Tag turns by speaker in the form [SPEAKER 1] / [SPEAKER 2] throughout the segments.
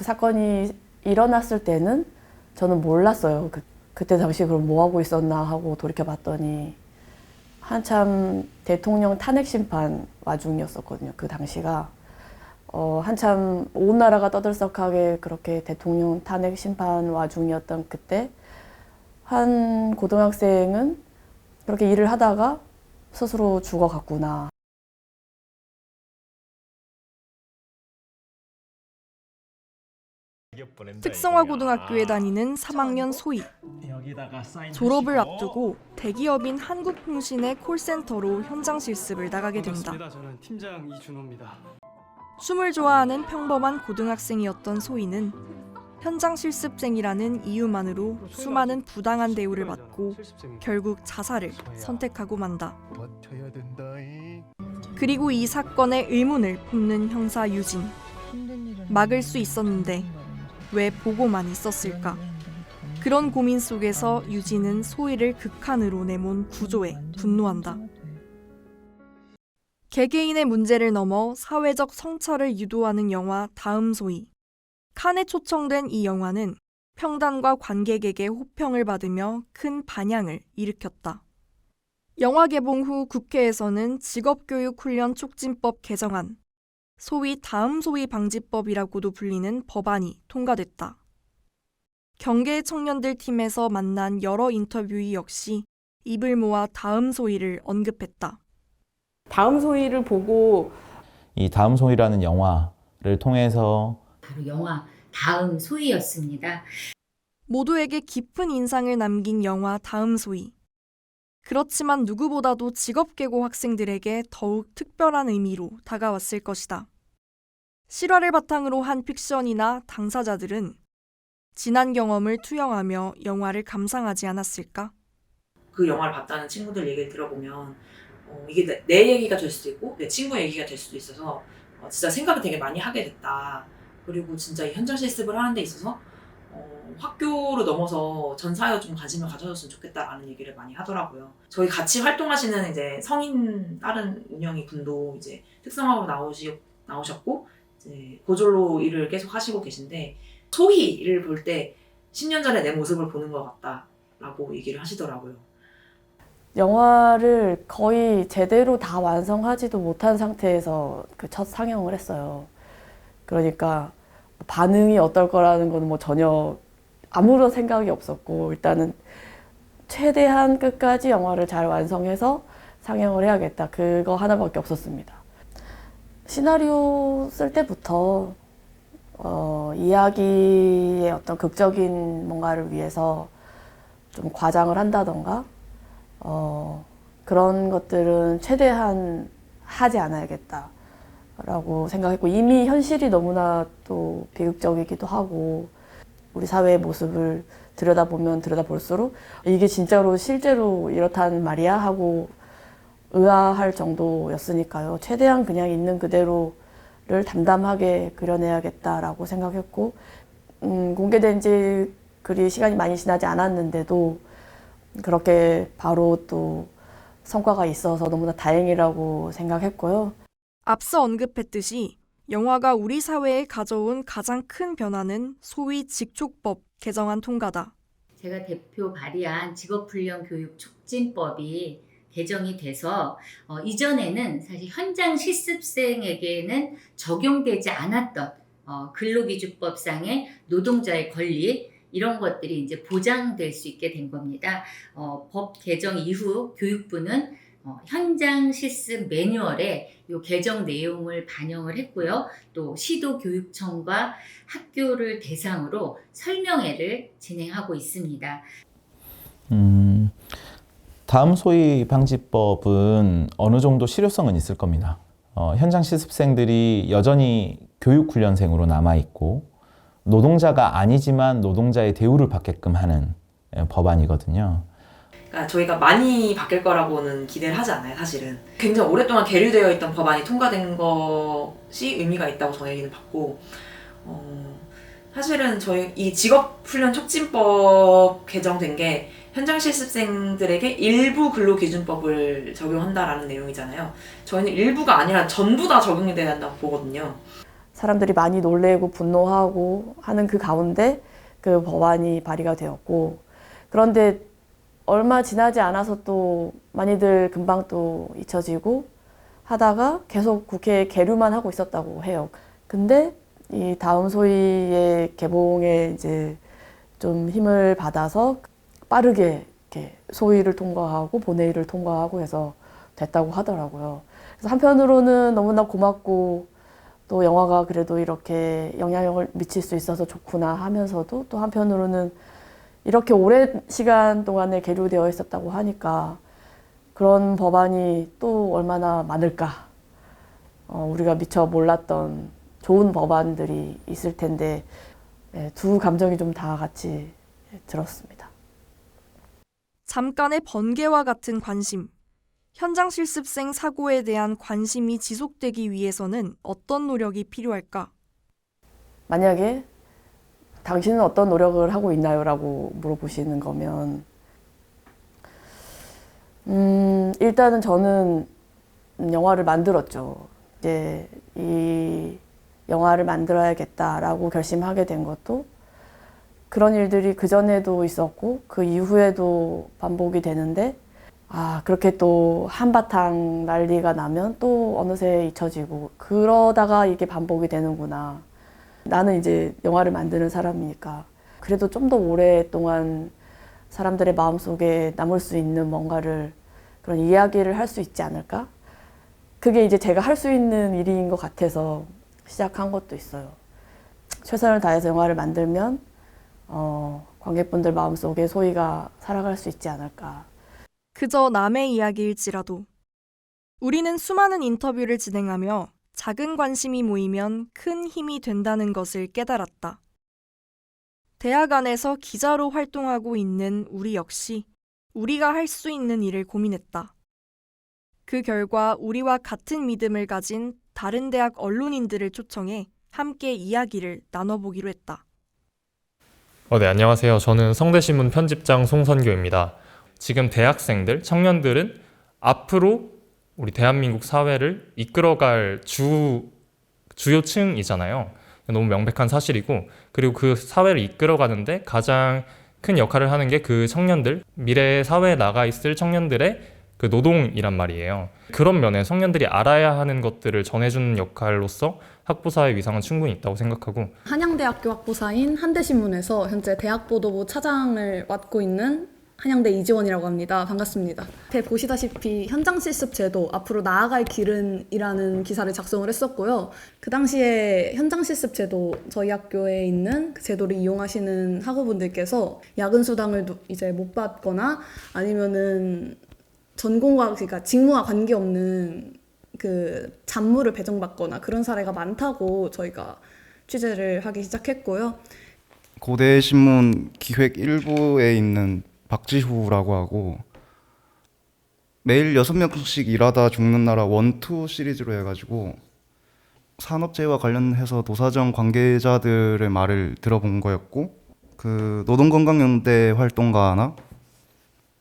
[SPEAKER 1] 사건이 일어났을 때는 저는 몰랐어요. 그때 당시 그럼 뭐 하고 있었나 하고 돌이켜봤더니 한참 대통령 탄핵 심판 와중이었었거든요. 그 당시가 한참 온 나라가 떠들썩하게 그렇게 대통령 탄핵 심판 와중이었던 그때 한 고등학생은 그렇게 일을 하다가 스스로 죽어갔구나.
[SPEAKER 2] 특성화고등학교에 다니는 3학년 소희. 졸업을 앞두고 대기업인 한국통신의 콜센터로 현장 실습을 나가게 된다.
[SPEAKER 3] 저는 팀장 이준호입니다.
[SPEAKER 2] 춤을 좋아하는 평범한 고등학생이었던 소희는 현장 실습생이라는 이유만으로 수많은 부당한 대우를 받고 결국 자살을 선택하고 만다. 그리고 이 사건의 의문을 품는 형사 유진. 막을 수 있었는데 왜 보고만 있었을까? 그런 고민 속에서 유진은 소희를 극한으로 내몬 구조에 분노한다. 개개인의 문제를 넘어 사회적 성찰을 유도하는 영화 다음 소희. 칸에 초청된 이 영화는 평단과 관객에게 호평을 받으며 큰 반향을 일으켰다. 영화 개봉 후 국회에서는 직업교육훈련 촉진법 개정안, 소위 다음 소위 방지법이라고도 불리는 법안이 통과됐다. 경계 청년들 팀에서 만난 여러 인터뷰이 역시 입을 모아 다음 소위를 언급했다.
[SPEAKER 4] 다음 소위를 보고
[SPEAKER 5] 이 다음 소위라는 영화를 통해서
[SPEAKER 6] 바로 영화 다음 소위였습니다.
[SPEAKER 2] 모두에게 깊은 인상을 남긴 영화 다음 소위. 그렇지만 누구보다도 직업계고 학생들에게 더욱 특별한 의미로 다가왔을 것이다. 실화를 바탕으로 한 픽션이나 당사자들은 지난 경험을 투영하며 영화를 감상하지 않았을까?
[SPEAKER 7] 그 영화를 봤다는 친구들 얘기를 들어보면 이게 내 얘기가 될 수도 있고 내 친구 얘기가 될 수도 있어서 진짜 생각을 되게 많이 하게 됐다. 그리고 진짜 이 현장 실습을 하는 데 있어서 학교로 넘어서 전 사회에 좀 관심을 가져줬으면 좋겠다라는 얘기를 많이 하더라고요. 저희 같이 활동하시는 이제 성인 다른 운영이 분도 이제 특성화로 나오셨고 이제 고졸로 일을 계속 하시고 계신데 소희를 볼 때 10년 전에 내 모습을 보는 것 같다라고 얘기를 하시더라고요.
[SPEAKER 1] 영화를 거의 제대로 다 완성하지도 못한 상태에서 그 첫 상영을 했어요. 그러니까 반응이 어떨 거라는 건 뭐 전혀 아무런 생각이 없었고 일단은 최대한 끝까지 영화를 잘 완성해서 상영을 해야겠다. 그거 하나밖에 없었습니다. 시나리오 쓸 때부터 이야기의 어떤 극적인 뭔가를 위해서 좀 과장을 한다던가 그런 것들은 최대한 하지 않아야겠다라고 생각했고 이미 현실이 너무나 또 비극적이기도 하고 우리 사회의 모습을 들여다보면 들여다볼수록 이게 진짜로 실제로 이렇단 말이야 하고 의아할 정도였으니까요. 최대한 그냥 있는 그대로를 담담하게 그려내야겠다라고 생각했고 공개된 지 그리 시간이 많이 지나지 않았는데도 그렇게 바로 또 성과가 있어서 너무나 다행이라고 생각했고요.
[SPEAKER 2] 앞서 언급했듯이 영화가 우리 사회에 가져온 가장 큰 변화는 소위 직촉법 개정안 통과다.
[SPEAKER 6] 제가 대표 발의한 직업훈련 교육 촉진법이 개정이 돼서 이전에는 사실 현장 실습생에게는 적용되지 않았던 근로기준법상의 노동자의 권리 이런 것들이 이제 보장될 수 있게 된 겁니다. 법 개정 이후 교육부는 현장 실습 매뉴얼에 이 개정 내용을 반영을 했고요. 또 시도교육청과 학교를 대상으로 설명회를 진행하고 있습니다.
[SPEAKER 5] 다음 소위 방지법은 어느 정도 실효성은 있을 겁니다. 현장 실습생들이 여전히 교육훈련생으로 남아있고 노동자가 아니지만 노동자의 대우를 받게끔 하는 법안이거든요.
[SPEAKER 7] 그러니까 저희가 많이 바뀔 거라고는 기대를 하지 않아요, 사실은. 굉장히 오랫동안 계류되어 있던 법안이 통과된 것이 의미가 있다고 저희는 봤고 사실은 저희 이 직업훈련 촉진법 개정된 게 현장 실습생들에게 일부 근로기준법을 적용한다라는 내용이잖아요. 저희는 일부가 아니라 전부 다 적용이 돼야 한다고 보거든요.
[SPEAKER 1] 사람들이 많이 놀래고 분노하고 하는 그 가운데 그 법안이 발의가 되었고, 그런데 얼마 지나지 않아서 또 많이들 금방 또 잊혀지고 하다가 계속 국회에 계류만 하고 있었다고 해요. 근데 이 다음 소위의 개봉에 이제 좀 힘을 받아서 빠르게 이렇게 소위를 통과하고 본회의를 통과하고 해서 됐다고 하더라고요. 그래서 한편으로는 너무나 고맙고 또 영화가 그래도 이렇게 영향력을 미칠 수 있어서 좋구나 하면서도 또 한편으로는 이렇게 오랜 시간 동안에 계류되어 있었다고 하니까 그런 법안이 또 얼마나 많을까. 우리가 미처 몰랐던 좋은 법안들이 있을 텐데 두 감정이 좀 다 같이 들었습니다.
[SPEAKER 2] 잠깐의 번개와 같은 관심. 현장 실습생 사고에 대한 관심이 지속되기 위해서는 어떤 노력이 필요할까?
[SPEAKER 1] 만약에 당신은 어떤 노력을 하고 있나요? 라고 물어보시는 거면 일단은 저는 영화를 만들었죠. 이제 이 영화를 만들어야겠다라고 결심하게 된 것도 그런 일들이 그전에도 있었고 그 이후에도 반복이 되는데 그렇게 또 한바탕 난리가 나면 또 어느새 잊혀지고 그러다가 이게 반복이 되는구나. 나는 이제 영화를 만드는 사람이니까 그래도 좀 더 오랫동안 사람들의 마음속에 남을 수 있는 뭔가를 그런 이야기를 할 수 있지 않을까? 그게 이제 제가 할 수 있는 일인 것 같아서 시작한 것도 있어요. 최선을 다해서 영화를 만들면 관객분들 마음속에 소희가 살아갈 수 있지 않을까.
[SPEAKER 2] 그저 남의 이야기일지라도. 우리는 수많은 인터뷰를 진행하며 작은 관심이 모이면 큰 힘이 된다는 것을 깨달았다. 대학 안에서 기자로 활동하고 있는 우리 역시 우리가 할 수 있는 일을 고민했다. 그 결과 우리와 같은 믿음을 가진 다른 대학 언론인들을 초청해 함께 이야기를 나눠보기로 했다.
[SPEAKER 8] 네, 안녕하세요. 저는 성대신문 편집장 송선교입니다. 지금 대학생들, 청년들은 앞으로 우리 대한민국 사회를 이끌어갈 주요층이잖아요. 너무 명백한 사실이고, 그리고 그 사회를 이끌어가는데 가장 큰 역할을 하는 게 그 청년들, 미래의 사회에 나가 있을 청년들의 그 노동이란 말이에요. 그런 면에 청년들이 알아야 하는 것들을 전해주는 역할로서 학부사의 위상은 충분히 있다고 생각하고,
[SPEAKER 9] 한양대학교 학부사인 한대신문에서 현재 대학보도부 차장을 맡고 있는 한양대 이지원이라고 합니다. 반갑습니다. 보시다시피 현장 실습 제도 앞으로 나아갈 길은 이라는 기사를 작성을 했었고요. 그 당시에 현장 실습 제도 저희 학교에 있는 그 제도를 이용하시는 학우분들께서 야근 수당을 이제 못 받거나 아니면은 전공과 그러니까 직무와 관계없는 그 잡무를 배정받거나 그런 사례가 많다고 저희가 취재를 하기 시작했고요.
[SPEAKER 10] 고대신문 기획 1부에 있는 박지후라고 하고 매일 6명씩 일하다 죽는 나라 1, 2 시리즈로 해가지고 산업재해와 관련해서 노사정 관계자들의 말을 들어본 거였고, 그 노동건강연대 활동가나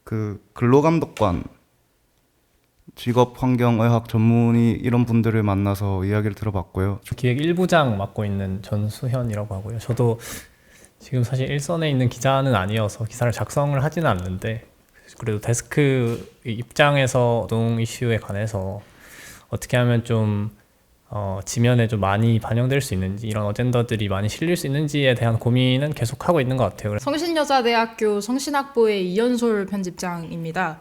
[SPEAKER 10] 그 근로감독관, 직업환경의학 전문의 이런 분들을 만나서 이야기를 들어봤고요.
[SPEAKER 11] 기획 1부장 맡고 있는 전수현이라고 하고요. 저도 지금 사실 일선에 있는 기자는 아니어서 기사를 작성을 하지는 않는데, 그래도 데스크 입장에서 노동 이슈에 관해서 어떻게 하면 좀 지면에 좀 많이 반영될 수 있는지, 이런 어젠더들이 많이 실릴 수 있는지에 대한 고민은 계속하고 있는 것 같아요.
[SPEAKER 12] 성신여자대학교 성신학부의 이연솔 편집장입니다.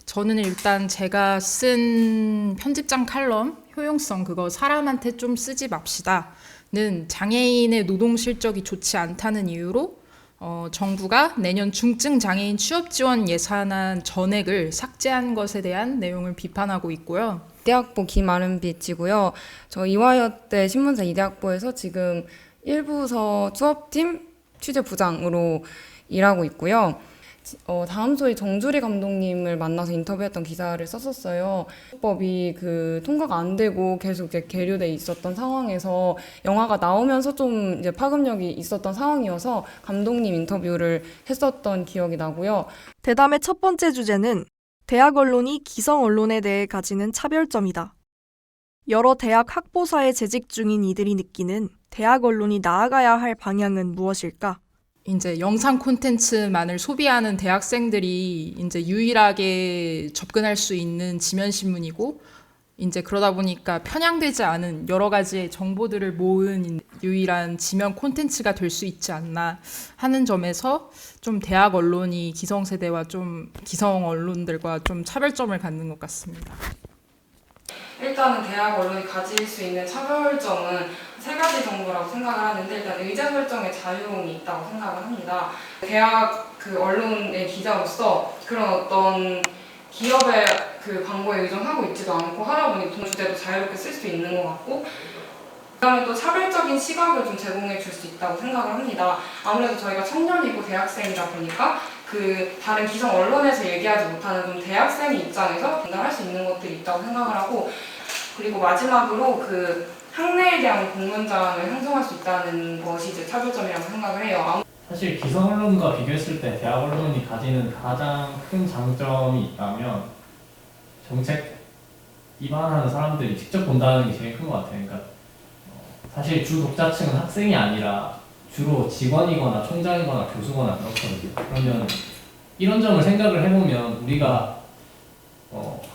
[SPEAKER 12] 저는 일단 제가 쓴 편집장 칼럼 효용성, 그거 사람한테 좀 쓰지 맙시다 는 장애인의 노동 실적이 좋지 않다는 이유로 정부가 내년 중증 장애인 취업 지원 예산안 전액을 삭제한 것에 대한 내용을 비판하고 있고요.
[SPEAKER 13] 이대학부 김아름빛이고요. 저 이화여대 신문사 이대학부에서 지금 1부서 수업팀 취재부장으로 일하고 있고요. 다음 소위 정주리 감독님을 만나서 인터뷰했던 기사를 썼었어요. 법이 통과가 안 되고 계속 이제 계류돼 있었던 상황에서 영화가 나오면서 좀 이제 파급력이 있었던 상황이어서 감독님 인터뷰를 했었던 기억이 나고요.
[SPEAKER 2] 대담의 첫 번째 주제는 대학 언론이 기성 언론에 대해 가지는 차별점이다. 여러 대학 학보사에 재직 중인 이들이 느끼는 대학 언론이 나아가야 할 방향은 무엇일까?
[SPEAKER 12] 이제 영상 콘텐츠만을 소비하는 대학생들이 이제 유일하게 접근할 수 있는 지면 신문이고, 이제 그러다 보니까 편향되지 않은 여러 가지의 정보들을 모은 유일한 지면 콘텐츠가 될 수 있지 않나 하는 점에서 좀 대학 언론이 기성세대와 좀 기성 언론들과 좀 차별점을 갖는 것 같습니다.
[SPEAKER 13] 일단은 대학 언론이 가질 수 있는 차별점은 세 가지 정도라고 생각을 하는데, 일단 의사결정의 자유로움이 있다고 생각을 합니다. 대학 언론의 기자로서 그런 어떤 기업의 광고에 의존하고 있지도 않고 하다 보니 돈 주제도 자유롭게 쓸 수 있는 것 같고, 그다음에 또 차별적인 시각을 좀 제공해 줄 수 있다고 생각을 합니다. 아무래도 저희가 청년이고 대학생이다 보니까 다른 기성 언론에서 얘기하지 못하는 좀 대학생의 입장에서 전달할 수 있는 것들이 있다고 생각을 하고, 그리고 마지막으로 학내에 대한 공론장을 형성할 수 있다는 것이 이제 차별점이라고 생각을 해요.
[SPEAKER 11] 사실 기성 언론과 비교했을 때 대학 언론이 가지는 가장 큰 장점이 있다면 정책 입안하는 사람들이 직접 본다는 게 제일 큰 것 같아요. 그러니까 사실 주 독자층은 학생이 아니라 주로 직원이거나 총장이거나 교수거나 그렇거든요. 그러면 이런 점을 생각을 해보면 우리가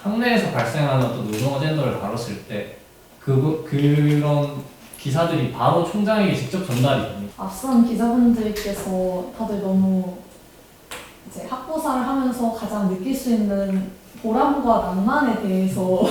[SPEAKER 11] 학내에서 발생하는 어떤 노동 어젠더를 다뤘을 때 그런 기사들이 바로 총장에게 직접 전달이 됩니다.
[SPEAKER 9] 앞선 기자분들께서 다들 너무 이제 학보사를 하면서 가장 느낄 수 있는 보람과 낭만에 대해서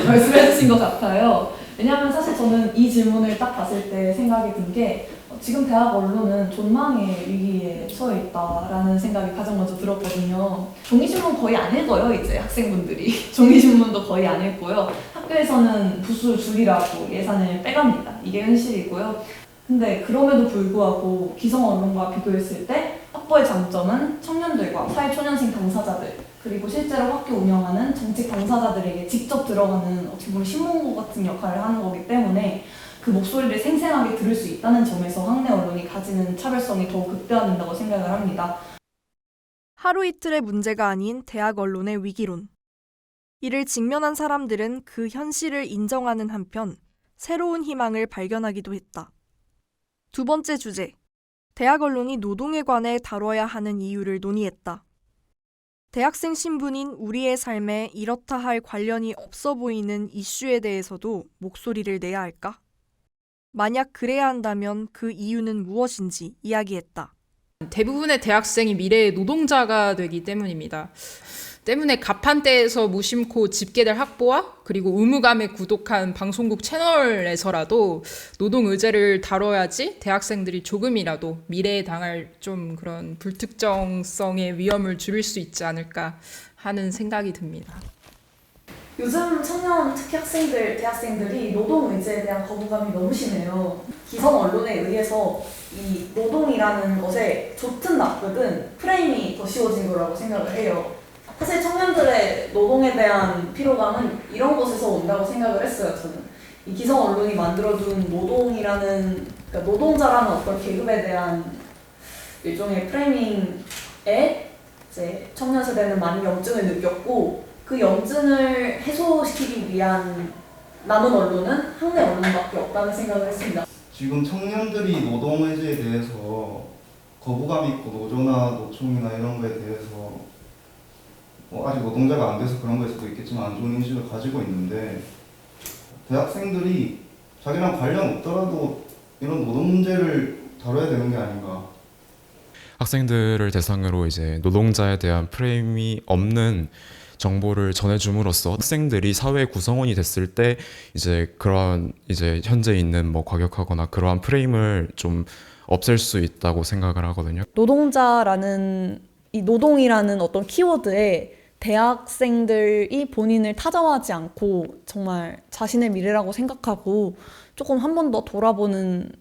[SPEAKER 9] 말씀해 주신 것 같아요. 왜냐하면 사실 저는 이 질문을 딱 봤을 때 생각이 든 게 지금 대학 언론은 존망의 위기에 처해 있다라는 생각이 가장 먼저 들었거든요. 종이신문 거의 안 읽어요, 이제 학생분들이. 종이신문도 거의 안 읽고요. 학교에서는 부수를 줄이라고 예산을 빼갑니다. 이게 현실이고요. 근데 그럼에도 불구하고 기성 언론과 비교했을 때 학보의 장점은 청년들과 사회초년생 당사자들, 그리고 실제로 학교 운영하는 정책 당사자들에게 직접 들어가는 어떻게 보면 신문고 같은 역할을 하는 거기 때문에 그 목소리를 생생하게 들을 수 있다는 점에서 학내 언론이 가지는 차별성이 더욱 극대화된다고 생각을 합니다.
[SPEAKER 2] 하루 이틀의 문제가 아닌 대학 언론의 위기론. 이를 직면한 사람들은 그 현실을 인정하는 한편 새로운 희망을 발견하기도 했다. 두 번째 주제, 대학 언론이 노동에 관해 다뤄야 하는 이유를 논의했다. 대학생 신분인 우리의 삶에 이렇다 할 관련이 없어 보이는 이슈에 대해서도 목소리를 내야 할까? 만약 그래야 한다면 그 이유는 무엇인지 이야기했다.
[SPEAKER 12] 대부분의 대학생이 미래의 노동자가 되기 때문입니다. 때문에 가판대에서 무심코 집계될 학보와 그리고 의무감에 구독한 방송국 채널에서라도 노동 의제를 다뤄야지 대학생들이 조금이라도 미래에 당할 좀 그런 불특정성의 위험을 줄일 수 있지 않을까 하는 생각이 듭니다.
[SPEAKER 9] 요즘 청년, 특히 학생들, 대학생들이 노동 의제에 대한 거부감이 너무 심해요. 기성 언론에 의해서 이 노동이라는 것에 좋든 나쁘든 프레임이 더 씌워진 거라고 생각을 해요. 사실 청년들의 노동에 대한 피로감은 이런 곳에서 온다고 생각을 했어요, 저는. 이 기성 언론이 만들어둔 노동이라는, 그러니까 노동자라는 어떤 계급에 대한 일종의 프레이밍에 이제 청년 세대는 많은 염증을 느꼈고, 그 염증을 해소시키기 위한 남은 언론은 학내 언론밖에 없다는 생각을 했습니다.
[SPEAKER 10] 지금 청년들이 노동의제에 대해서 거부감 있고 노조나 노총이나 이런 거에 대해서 아직 노동자가 안 돼서 그런 거일 수도 있겠지만 안 좋은 인식을 가지고 있는데, 대학생들이 자기랑 관련 없더라도 이런 노동 문제를 다뤄야 되는 게 아닌가.
[SPEAKER 14] 학생들을 대상으로 이제 노동자에 대한 프레임이 없는 정보를 전해줌으로써 학생들이 사회 구성원이 됐을 때 이제 그런 이제 현재 있는 뭐 과격하거나 그러한 프레임을 좀 없앨 수 있다고 생각을 하거든요.
[SPEAKER 9] 노동자라는 이 노동이라는 어떤 키워드에 대학생들이 본인을 타자화하지 않고 정말 자신의 미래라고 생각하고 조금 한 번 더 돌아보는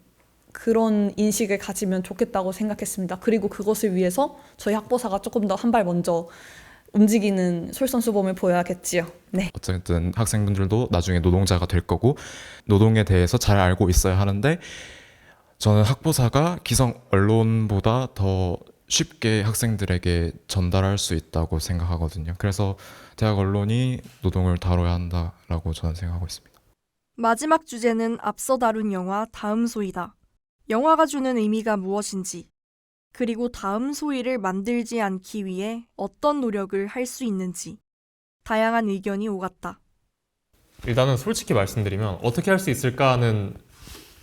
[SPEAKER 9] 그런 인식을 가지면 좋겠다고 생각했습니다. 그리고 그것을 위해서 저희 학보사가 조금 더 한 발 먼저 움직이는 솔선수범을 보여야겠지요. 네.
[SPEAKER 14] 어쨌든 학생분들도 나중에 노동자가 될 거고 노동에 대해서 잘 알고 있어야 하는데, 저는 학보사가 기성 언론보다 더 쉽게 학생들에게 전달할 수 있다고 생각하거든요. 그래서 대학 언론이 노동을 다뤄야 한다라고 저는 생각하고 있습니다.
[SPEAKER 2] 마지막 주제는 앞서 다룬 영화 다음 소이다. 영화가 주는 의미가 무엇인지, 그리고 다음 소이를 만들지 않기 위해 어떤 노력을 할 수 있는지 다양한 의견이 오갔다.
[SPEAKER 8] 일단은 솔직히 말씀드리면 어떻게 할 수 있을까는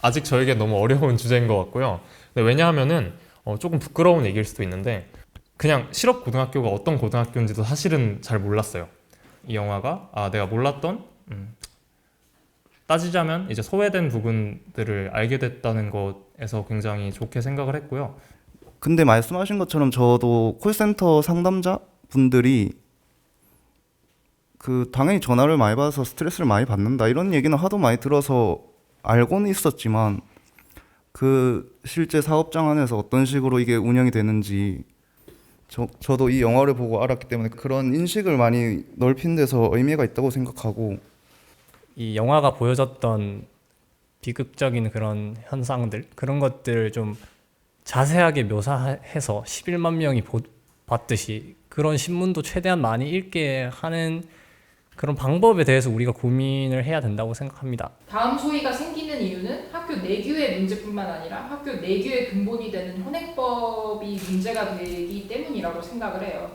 [SPEAKER 8] 아직 저에게 너무 어려운 주제인 것 같고요. 근데 왜냐하면은 조금 부끄러운 얘기일 수도 있는데 그냥 실업 고등학교가 어떤 고등학교인지도 사실은 잘 몰랐어요. 이 영화가 내가 몰랐던 따지자면 이제 소외된 부분들을 알게 됐다는 것에서 굉장히 좋게 생각을 했고요.
[SPEAKER 10] 근데 말씀하신 것처럼 저도 콜센터 상담자 분들이 당연히 전화를 많이 받아서 스트레스를 많이 받는다 이런 얘기는 하도 많이 들어서 알고는 있었지만 실제 사업장 안에서 어떤 식으로 이게 운영이 되는지 저도 이 영화를 보고 알았기 때문에 그런 인식을 많이 넓힌 데서 의미가 있다고 생각하고,
[SPEAKER 11] 이 영화가 보여줬던 비극적인 그런 현상들, 그런 것들을 좀 자세하게 묘사해서 11만 명이 봤듯이 그런 신문도 최대한 많이 읽게 하는 그런 방법에 대해서 우리가 고민을 해야 된다고 생각합니다.
[SPEAKER 12] 다음 소위가 생기는 이유는 학교 내규의 문제뿐만 아니라 학교 내규의 근본이 되는 현행법이 문제가 되기 때문이라고 생각을 해요.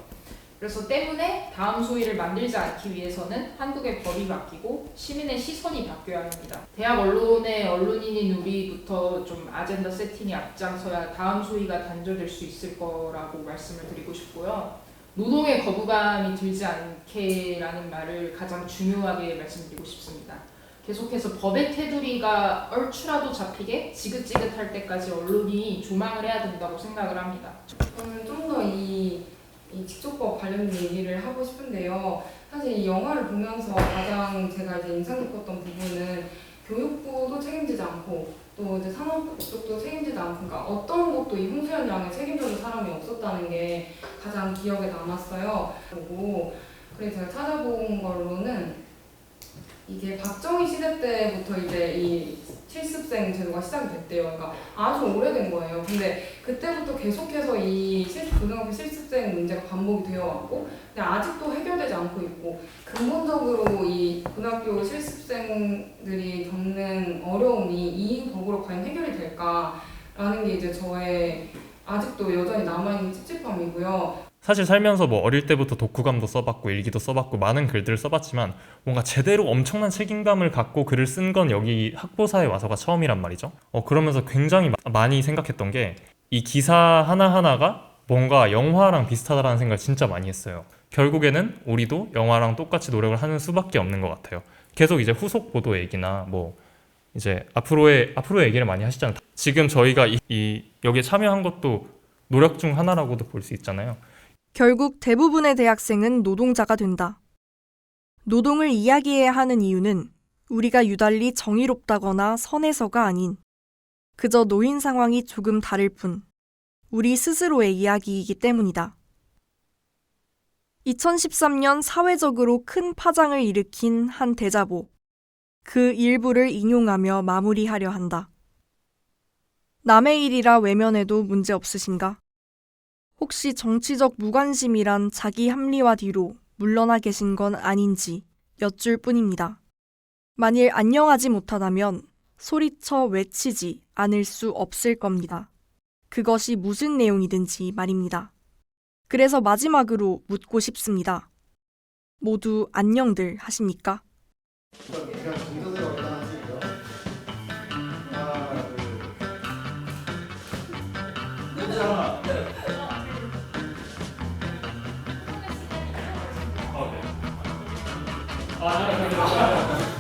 [SPEAKER 12] 그래서 때문에 다음 소위를 만들지 않기 위해서는 한국의 법이 바뀌고 시민의 시선이 바뀌어야 합니다. 대학 언론의 언론인인 우리부터 좀 아젠다 세팅에 앞장서야 다음 소위가 단절될 수 있을 거라고 말씀을 드리고 싶고요. 노동의 거부감이 들지 않게라는 말을 가장 중요하게 말씀드리고 싶습니다. 계속해서 법의 테두리가 얼추라도 잡히게 지긋지긋할 때까지 언론이 조망을 해야 된다고 생각을 합니다.
[SPEAKER 13] 저는 좀 더 이 직조법 관련된 얘기를 하고 싶은데요. 사실 이 영화를 보면서 가장 제가 이제 인상 깊었던 부분은 교육부도 책임지지 않고 또 이제 산업 쪽도 책임지지 않고, 그러니까 어떤 것도 이 홍수연 양을 책임져줄 사람이 없었다는 게 가장 기억에 남았어요. 그래서 제가 찾아본 걸로는 이게 박정희 시대 때부터 이제 이 실습생 제도가 시작이 됐대요. 그러니까 아주 오래된 거예요. 근데 그때부터 계속해서 이 고등학교 실습생 문제가 반복이 되어 왔고, 근데 아직도 해결되지 않고 있고, 근본적으로 이 고등학교 실습생들이 겪는 어려움이 이 법으로 과연 해결이 될까라는 게 이제 저의 아직도 여전히 남아있는 찝찝함이고요.
[SPEAKER 8] 사실 살면서 뭐 어릴 때부터 독후감도 써봤고 일기도 써봤고 많은 글들을 써봤지만 뭔가 제대로 엄청난 책임감을 갖고 글을 쓴 건 여기 학보사에 와서가 처음이란 말이죠. 그러면서 굉장히 많이 생각했던 게 이 기사 하나하나가 뭔가 영화랑 비슷하다라는 생각을 진짜 많이 했어요. 결국에는 우리도 영화랑 똑같이 노력을 하는 수밖에 없는 것 같아요. 계속 이제 후속 보도 얘기나 뭐 이제 앞으로의 얘기를 많이 하시잖아요. 지금 저희가 여기에 참여한 것도 노력 중 하나라고도 볼 수 있잖아요.
[SPEAKER 2] 결국 대부분의 대학생은 노동자가 된다. 노동을 이야기해야 하는 이유는 우리가 유달리 정의롭다거나 선해서가 아닌 그저 노인 상황이 조금 다를 뿐 우리 스스로의 이야기이기 때문이다. 2013년 사회적으로 큰 파장을 일으킨 한 대자보, 그 일부를 인용하며 마무리하려 한다. 남의 일이라 외면해도 문제 없으신가? 혹시 정치적 무관심이란 자기 합리화 뒤로 물러나 계신 건 아닌지 여쭐 뿐입니다. 만일 안녕하지 못하다면 소리쳐 외치지 않을 수 없을 겁니다. 그것이 무슨 내용이든지 말입니다. 그래서 마지막으로 묻고 싶습니다. 모두 안녕들 하십니까?
[SPEAKER 8] 아, 네.